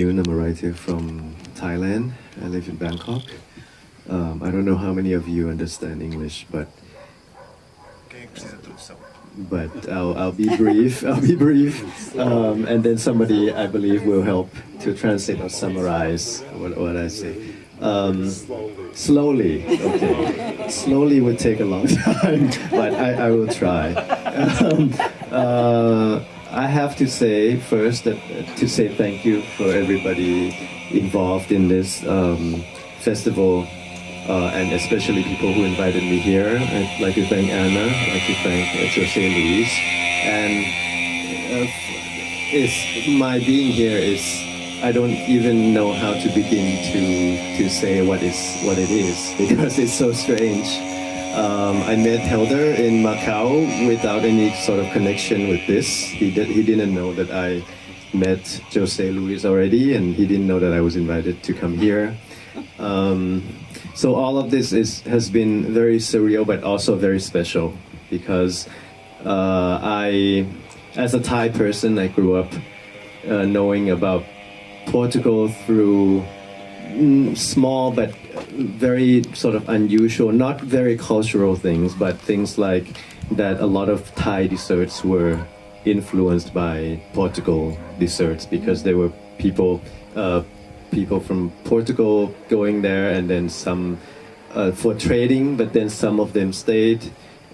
Yoon. I'm a writer from Thailand. I live in Bangkok. I don't know how many of you understand English, but I'll be brief. I'll be brief, and then somebody, I believe, will help to translate or summarize what I say. Slowly. Okay. Slowly would take a long time, but I will try. I have to say first to say thank you for everybody involved in this festival, and especially people who invited me here. I'd like to thank Anna, I'd like to thank Jose Luis, and my being here is, I don't even know how to begin to say what it is, because it's so strange. I met Hélder in Macau without any sort of connection with this. He didn't know that I met Jose Luis already, and he didn't know that I was invited to come here. So all of this has been very surreal, but also very special, because as a Thai person, I grew up knowing about Portugal through small but very sort of unusual, not very cultural things, but things like that a lot of Thai desserts were influenced by Portugal desserts, because there were people from Portugal going there, and then some for trading, but then some of them stayed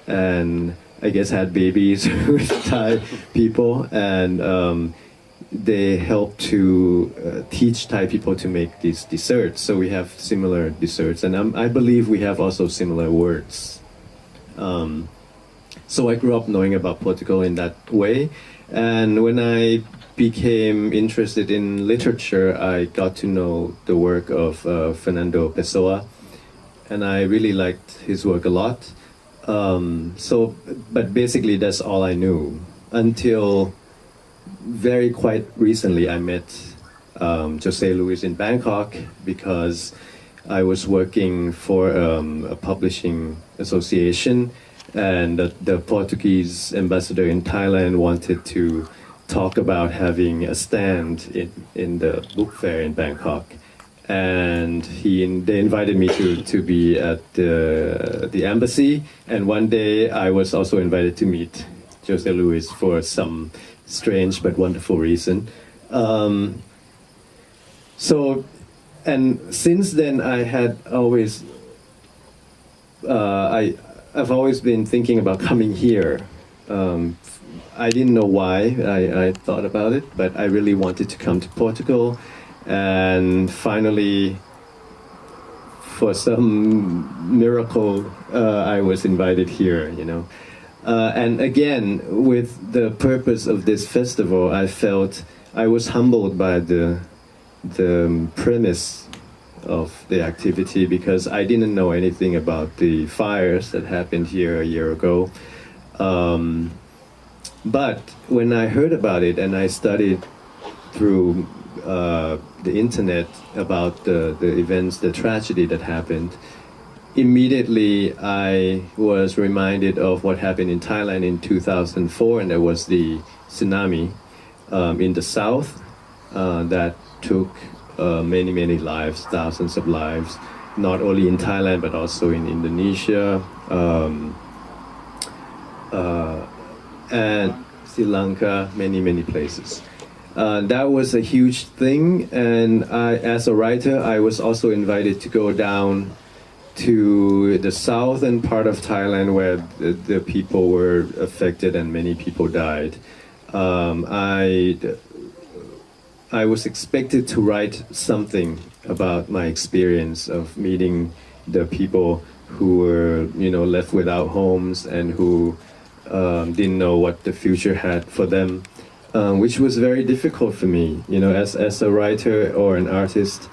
and I guess had babies with Thai people, and they help to teach Thai people to make these desserts. So we have similar desserts, and I believe we have also similar words. So I grew up knowing about Portugal in that way, and when I became interested in literature, I got to know the work of Fernando Pessoa, and I really liked his work a lot. But basically that's all I knew until very quite recently. I met Jose Luis in Bangkok because I was working for a publishing association, and the Portuguese ambassador in Thailand wanted to talk about having a stand in the book fair in Bangkok, and they invited me to be at the embassy, and one day I was also invited to meet Jose Luis for some strange but wonderful reason. And since then I had always I've always been thinking about coming here. I didn't know why I thought about it, but I really wanted to come to Portugal, and finally, for some miracle, I was invited here, and again, with the purpose of this festival, I felt I was humbled by the premise of the activity, because I didn't know anything about the fires that happened here a year ago. But when I heard about it and I studied through the internet about the events, the tragedy that happened, immediately I was reminded of what happened in Thailand in 2004, and there was the tsunami in the south that took many lives, thousands of lives, not only in Thailand but also in Indonesia, and Sri Lanka, many places. That was a huge thing, and as a writer, I was also invited to go down to the southern part of Thailand where the people were affected and many people died. I was expected to write something about my experience of meeting the people who were, left without homes and who didn't know what the future had for them, which was very difficult for me, as a writer or an artist,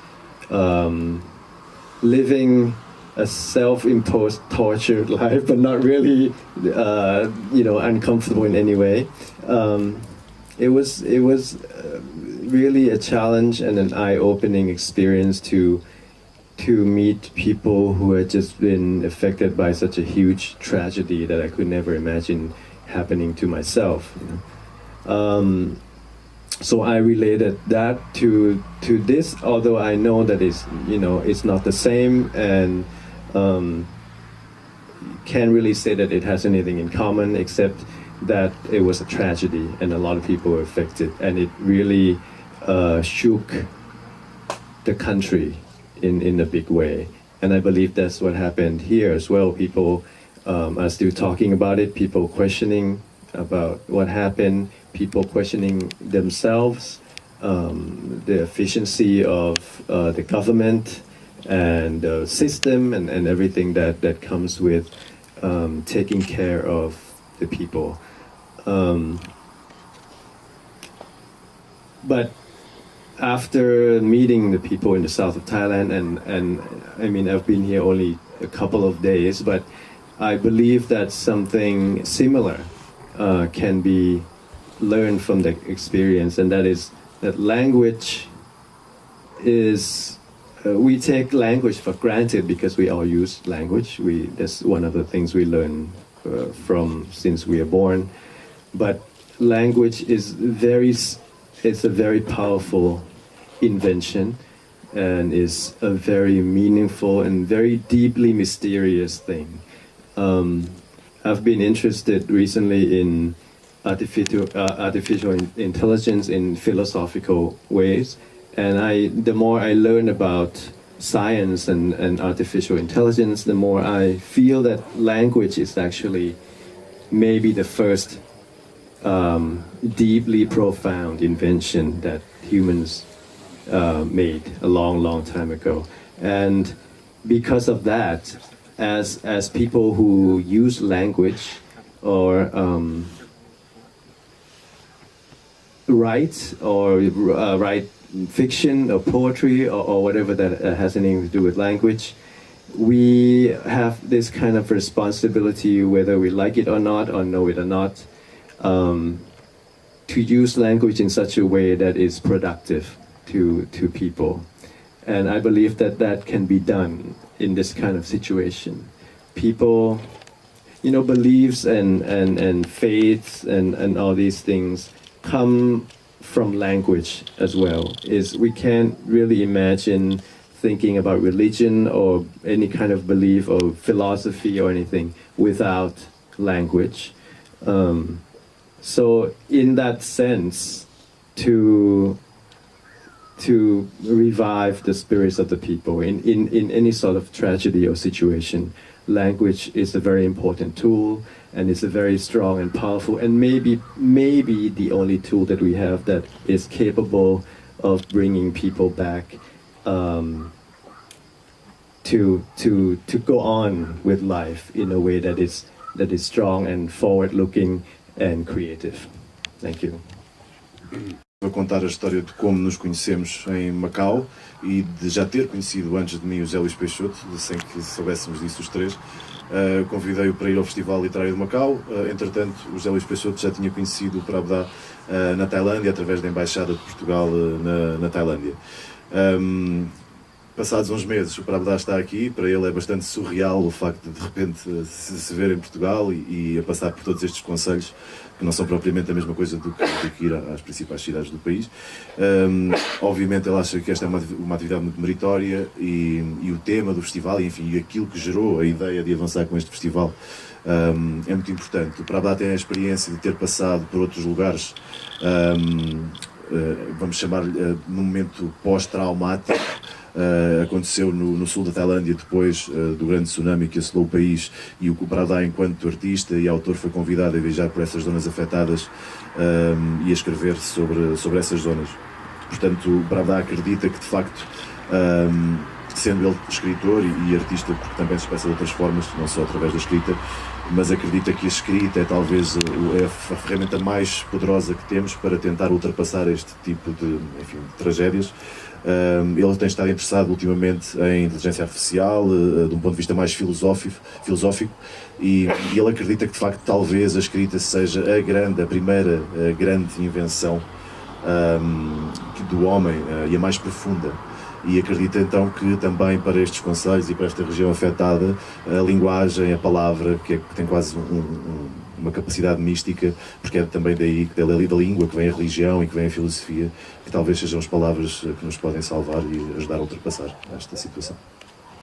living a self-imposed tortured life, but not really, uncomfortable in any way. It was really a challenge and an eye-opening experience to meet people who had just been affected by such a huge tragedy that I could never imagine happening to myself. So I related that to this, although I know that it's not the same, and can't really say that it has anything in common except that it was a tragedy and a lot of people were affected, and it really shook the country in a big way. And I believe that's what happened here as well. People are still talking about it, people questioning about what happened, people questioning themselves, the efficiency of the government and the system and everything that comes with taking care of the people. But after meeting the people in the south of Thailand, and I mean, I've been here only a couple of days, but I believe that something similar can be learned from the experience, and that is that language is, we take language for granted because we all use language. That's one of the things we learn from since we are born. But language is it's a very powerful invention, and is a very meaningful and very deeply mysterious thing. I've been interested recently in artificial intelligence in philosophical ways, and the more I learn about science and artificial intelligence, the more I feel that language is actually maybe the first deeply profound invention that humans made a long time ago. And because of that, as people who use language or write fiction or poetry or whatever that has anything to do with language, we have this kind of responsibility, whether we like it or not, or know it or not, to use language in such a way that is productive to people. And I believe that can be done in this kind of situation. People, beliefs and faiths and all these things come from language as well. We can't really imagine thinking about religion or any kind of belief or philosophy or anything without language. So in that sense, to revive the spirits of the people in any sort of tragedy or situation, language is a very important tool, and it's a very strong and powerful, and maybe the only tool that we have that is capable of bringing people back to go on with life in a way that is strong and forward-looking and creative. Thank you. Vou contar a história de como nos conhecemos em Macau e de já ter conhecido antes de mim o José Luís Peixoto, sem que soubéssemos disso os três. Convidei-o para ir ao Festival Literário de Macau. Entretanto, o José Luís Peixoto já tinha conhecido o Prabda na Tailândia, através da Embaixada de Portugal na Tailândia. Passados uns meses, o Prabda está aqui. Para ele é bastante surreal o facto de repente se ver em Portugal e a passar por todos estes concelhos, que não são propriamente a mesma coisa do que ir às principais cidades do país. Obviamente ele acha que esta é uma atividade muito meritória e o tema do festival, e aquilo que gerou a ideia de avançar com este festival é muito importante. O Prabda tem a experiência de ter passado por outros lugares, vamos chamar-lhe num momento pós-traumático. Aconteceu no sul da Tailândia depois do grande tsunami que assolou o país, e o Prabda, enquanto artista e autor, foi convidado a viajar por essas zonas afetadas e a escrever sobre essas zonas. Portanto, o Prabda acredita que, de facto, sendo ele escritor e artista, porque também se expressa de outras formas, não só através da escrita, mas acredita que a escrita é talvez a ferramenta mais poderosa que temos para tentar ultrapassar este tipo de tragédias. Ele tem estado interessado ultimamente em inteligência artificial, de um ponto de vista mais filosófico, e ele acredita que, de facto, talvez a escrita seja a primeira grande invenção do homem, e a mais profunda. E acredita então que também para estes concelhos e para esta região afetada, a linguagem, a palavra, que tem quase uma capacidade mística, porque é também daí, da língua, que vem a religião e que vem a filosofia, que talvez sejam as palavras que nos podem salvar e ajudar a ultrapassar esta situação.